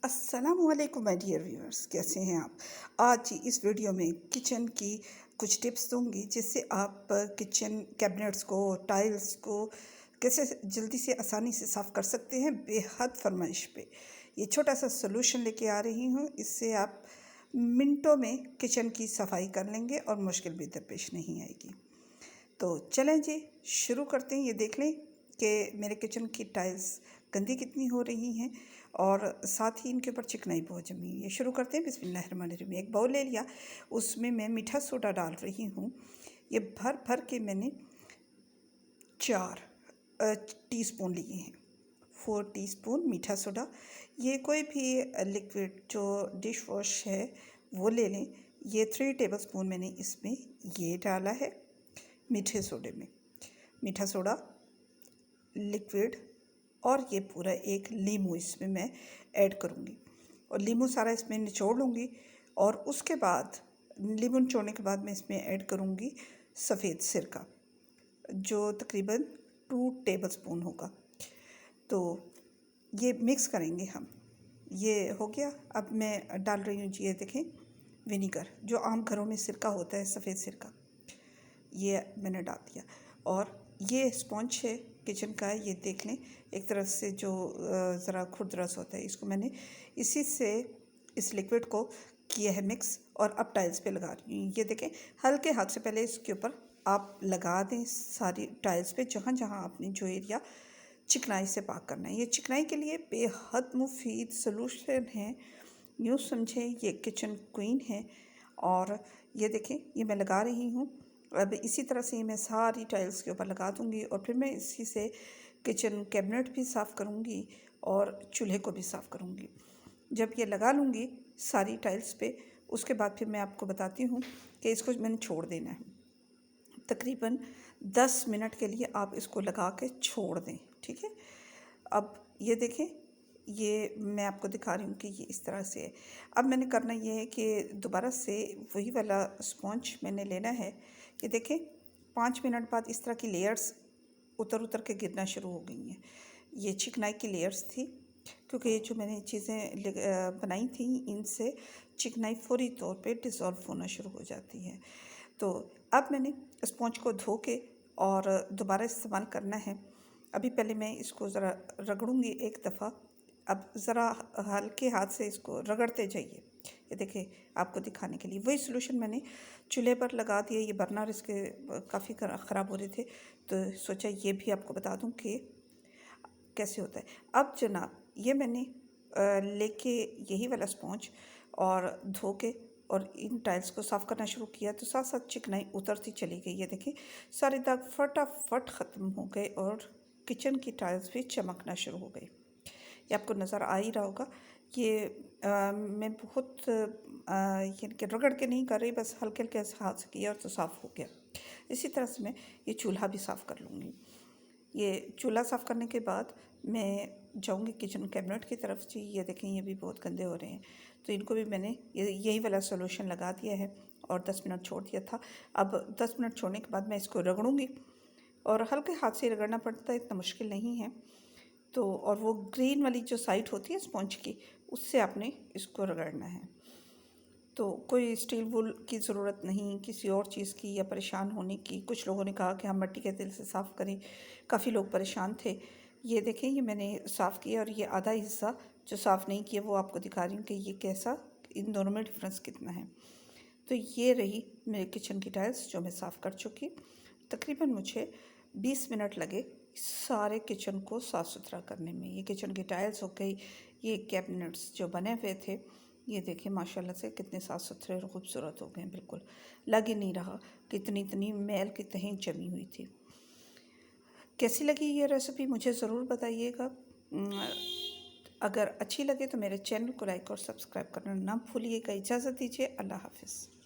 अस्सलामुअलैकुम my dear viewers, कैसे हैं आप। आज इस वीडियो में किचन की कुछ टिप्स दूंगी जिससे आप किचन कैबिनेट्स को, टाइल्स को कैसे जल्दी से आसानी से साफ़ कर सकते हैं बेहद फरमाइश पे। ये छोटा सा सोल्यूशन लेके आ रही हूँ, इससे आप मिनटों में किचन की सफाई कर लेंगे और मुश्किल भी दरपेश नहीं आएगी। तो चलें जी, शुरू करते हैं। ये देख लें कि मेरे किचन की टाइल्स गंदी कितनी हो रही हैं और साथ ही इनके ऊपर चिकनाई बहुत जमी हुई है। शुरू करते हैं। बिस्मिल्लाहिर्रहमानिर्रहीम। एक बाउल ले लिया, उसमें मैं मीठा सोडा डाल रही हूँ। ये भर भर के मैंने 4 टीस्पून लिए हैं। 4 टीस्पून मीठा सोडा। ये कोई भी लिक्विड जो डिश वॉश है वो ले लें। ये 3 टेबलस्पून मैंने इसमें ये डाला है मीठे सोडे में, मीठा सोडा लिक्विड। और ये पूरा एक लीमू इसमें मैं ऐड करूँगी और लीमू सारा इसमें निचोड़ लूँगी। और उसके बाद लीमू निचोड़ने के बाद मैं इसमें ऐड करूँगी सफ़ेद सिरका, जो तकरीबन 2 टेबलस्पून होगा। तो ये मिक्स करेंगे हम। ये हो गया। अब मैं डाल रही हूँ जी, ये देखें, विनीगर, जो आम घरों में सिरका होता है, सफ़ेद सिरका, ये मैंने डाल दिया। और ये स्पॉन्ज है किचन का, ये देख लें, एक तरफ से जो ज़रा खुरदरा होता है, इसको मैंने इसी से इस लिक्विड को किया है मिक्स और अब टाइल्स पे लगा रही हूँ। ये देखें, हल्के हाथ से पहले इसके ऊपर आप लगा दें सारी टाइल्स पे, जहाँ जहाँ आपने जो एरिया चिकनाई से पाक करना है। ये चिकनाई के लिए बेहद मुफीद सलूशन है, यूँ समझें ये किचन क्वीन है। और ये देखें, ये मैं लगा रही हूँ। अब इसी तरह से मैं सारी टाइल्स के ऊपर लगा दूँगी और फिर मैं इसी से किचन कैबिनेट भी साफ़ करूँगी और चूल्हे को भी साफ़ करूँगी। जब ये लगा लूँगी सारी टाइल्स पे, उसके बाद फिर मैं आपको बताती हूँ कि इसको मैंने छोड़ देना है। तकरीबन 10 मिनट के लिए आप इसको लगा के छोड़ दें, ठीक है। अब ये देखें, ये मैं आपको दिखा रही हूँ कि ये इस तरह से है। अब मैंने करना ये है कि दोबारा से वही वाला स्पॉन्ज मैंने लेना है। ये देखें, 5 मिनट बाद इस तरह की लेयर्स उतर उतर के गिरना शुरू हो गई हैं। ये चिकनाई की लेयर्स थी, क्योंकि ये जो मैंने चीज़ें बनाई थी, इनसे चिकनाई फौरी तौर पे डिज़ोल्व होना शुरू हो जाती है। तो अब मैंने स्पॉन्ज को धो के और दोबारा इस्तेमाल करना है। अभी पहले मैं इसको ज़रा रगड़ूंगी एक दफ़ा। अब ज़रा हल्के हाथ से इसको रगड़ते जाइए। ये देखिए, आपको दिखाने के लिए वही सॉल्यूशन मैंने चूल्हे पर लगा दिया। ये बर्नर इसके काफ़ी ख़राब हो रहे थे, तो सोचा ये भी आपको बता दूं कि कैसे होता है। अब जनाब, ये मैंने लेके यही वाला स्पॉन्ज और धो के और इन टाइल्स को साफ़ करना शुरू किया, तो साथ साथ चिकनाई उतरती चली गई। ये देखिए, सारे दाग फटाफट ख़त्म हो गए और किचन की टाइल्स भी चमकना शुरू हो गई। ये आपको नज़र आ ही रहा होगा। ये मैं बहुत ये रगड़ के नहीं कर रही, बस हल्के हल्के हाथ से किया और तो साफ़ हो गया। इसी तरह से मैं ये चूल्हा भी साफ़ कर लूँगी। ये चूल्हा साफ़ करने के बाद मैं जाऊँगी किचन कैबिनेट की तरफ। जी, ये देखें, ये भी बहुत गंदे हो रहे हैं, तो इनको भी मैंने यही वाला सॉल्यूशन लगा दिया है और 10 मिनट छोड़ दिया था। अब 10 मिनट छोड़ने के बाद मैं इसको रगड़ूंगी और हल्के हाथ से रगड़ना पड़ता है, इतना मुश्किल नहीं है। तो और वो ग्रीन वाली जो साइड होती है स्पॉन्ज की, उससे आपने इसको रगड़ना है। तो कोई स्टील वूल की ज़रूरत नहीं, किसी और चीज़ की या परेशान होने की। कुछ लोगों ने कहा कि हम मिट्टी के तेल से साफ़ करें, काफ़ी लोग परेशान थे। ये देखें, ये मैंने साफ़ किया और ये आधा हिस्सा जो साफ़ नहीं किया वो आपको दिखा रही हूँ कि ये कैसा, इन दोनों में डिफरेंस कितना है। तो ये रही मेरे किचन की टाइल्स जो मैं साफ़ कर चुकी। तकरीबन मुझे 20 मिनट लगे सारे किचन को साफ़ सुथरा करने में। ये किचन की टाइल्स हो गई, ये कैबिनेट्स जो बने हुए थे, ये देखें माशाल्लाह से कितने साफ़ सुथरे और ख़ूबसूरत हो गए। बिल्कुल लग ही नहीं रहा कि इतनी मैल की तहें जमी हुई थी। कैसी लगी ये रेसिपी मुझे ज़रूर बताइएगा। अगर अच्छी लगे तो मेरे चैनल को लाइक और सब्सक्राइब करना ना भूलिएगा। इजाज़त दीजिए, अल्लाह हाफ़िज़।